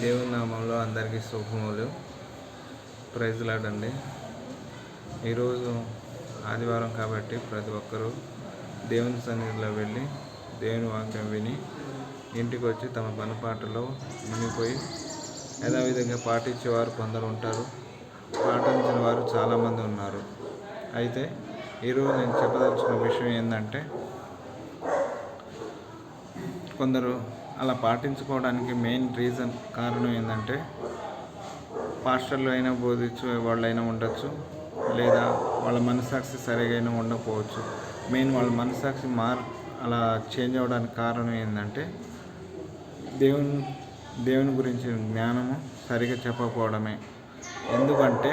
దేవుని నామంలో అందరికీ శుభములు. ప్రైజ్ లార్డ్ అండి. ఈరోజు ఆదివారం కాబట్టి ప్రతి ఒక్కరూ దేవుని సన్నిధిలో వెళ్ళి దేవుని వాక్యం విని ఇంటికి వచ్చి తమ పనిపాటలో మునిగిపోయి యథావిధంగా పాటించేవారు కొందరు ఉంటారు, పాటించిన వారు చాలామంది ఉన్నారు. అయితే ఈరోజు నేను చెప్పదలుచుకున్న విషయం ఏంటంటే, కొందరు అలా పాటించుకోవడానికి మెయిన్ కారణం ఏంటంటే, పాస్టర్లు అయినా బోధించే వాళ్ళైనా ఉండొచ్చు, లేదా వాళ్ళ మనస్సాక్షి సరిగా ఉండకపోవచ్చు. మెయిన్ వాళ్ళ మనస్సాక్షి అలా చేంజ్ అవ్వడానికి కారణం ఏంటంటే, దేవుని గురించి జ్ఞానము సరిగా చెప్పకపోవడమే. ఎందుకంటే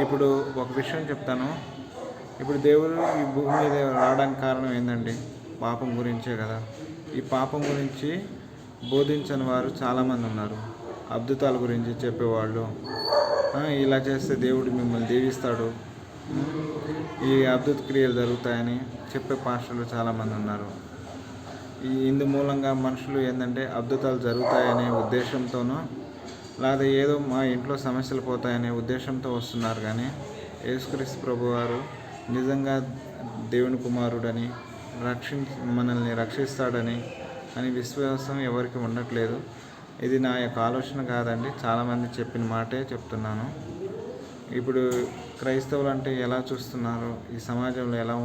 ఇప్పుడు ఒక విషయం చెప్తాను. ఇప్పుడు దేవుడు ఈ భూమి మీద రావడానికి కారణం ఏంటండి? పాపం గురించే కదా. ఈ పాపం గురించి బోధించని వారు చాలామంది ఉన్నారు. అద్భుతాల గురించి చెప్పేవాళ్ళు, ఇలా చేస్తే దేవుడు మిమ్మల్ని దీవిస్తాడు, ఈ అద్భుత క్రియలు జరుగుతాయని చెప్పే పాస్టర్లు చాలామంది ఉన్నారు. ఇందు మూలంగా మనుషులు ఏంటంటే అద్భుతాలు జరుగుతాయనే ఉద్దేశంతోనో, లేదా ఏదో మా ఇంట్లో సమస్యలు పోతాయనే ఉద్దేశంతో వస్తున్నారు. కానీ యేసుక్రీస్తు ప్రభువారు నిజంగా దేవుని కుమారుడని, మనల్ని రక్షిస్తాడని విశ్వాసం ఎవరికి ఉండట్లేదు. ఇది నా యొక్క ఆలోచన కాదండి, చాలామంది చెప్పిన మాటే చెప్తున్నాను. ఇప్పుడు క్రైస్తవులు అంటే ఎలా చూస్తున్నారు, ఈ సమాజంలో ఎలా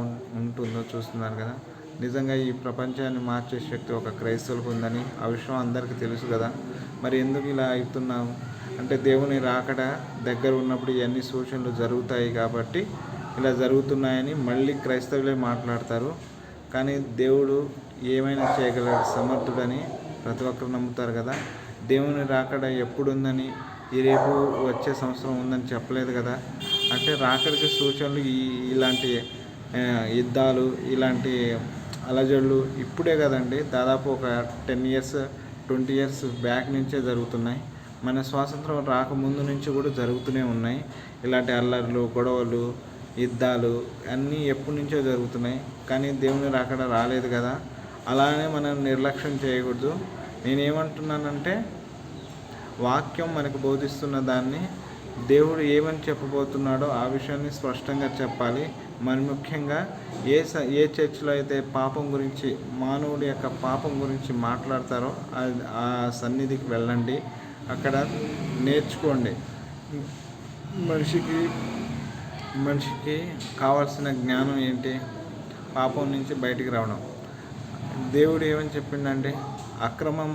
ఉంటుందో చూస్తున్నారు కదా. నిజంగా ఈ ప్రపంచాన్ని మార్చే శక్తి ఒక క్రైస్తవులకు ఉందని ఆ విషయం అందరికీ తెలుసు కదా. మరి ఎందుకు ఇలా అవుతున్నాము అంటే, దేవుని రాకడ దగ్గర ఉన్నప్పుడు ఇవన్నీ సూచనలు జరుగుతాయి కాబట్టి ఇలా జరుగుతున్నాయని మళ్ళీ క్రైస్తవులే మాట్లాడతారు. కానీ దేవుడు ఏమైనా చేయగల సమర్థుడని ప్రతి ఒక్కరు నమ్ముతారు కదా. దేవుని రాకడ ఎప్పుడు ఉందని, ఈ రేపు వచ్చే సంవత్సరం ఉందని చెప్పలేదు కదా. అంటే రాకడికి సూచనలు ఇలాంటి యుద్ధాలు, ఇలాంటి అలజడులు ఇప్పుడే కదండి, దాదాపు ఒక 10 years 20 years బ్యాక్ నుంచే జరుగుతున్నాయి. మన స్వాతంత్రం రాకముందు నుంచి కూడా జరుగుతూనే ఉన్నాయి. ఇలాంటి అల్లర్లు, గొడవలు, యుద్ధాలు అన్నీ ఎప్పటి నుంచో జరుగుతున్నాయి. కానీ దేవుని రాకడ రాలేదు కదా. అలానే మనం నిర్లక్ష్యం చేయకూడదు. నేనేమంటున్నానంటే, వాక్యం మనకు బోధిస్తున్న దాన్ని దేవుడు ఏమని చెప్పబోతున్నాడో ఆ విషయాన్ని స్పష్టంగా చెప్పాలి. మరి ముఖ్యంగా ఏ చర్చిలో అయితే పాపం గురించి, మానవుడి యొక్క పాపం గురించి మాట్లాడతారో ఆ సన్నిధికి వెళ్ళండి, అక్కడ నేర్చుకోండి. మనిషికి కావాల్సిన జ్ఞానం ఏంటి? పాపం నుంచి బయటికి రావడం. దేవుడు ఏమని చెప్పిండంటే, అక్రమం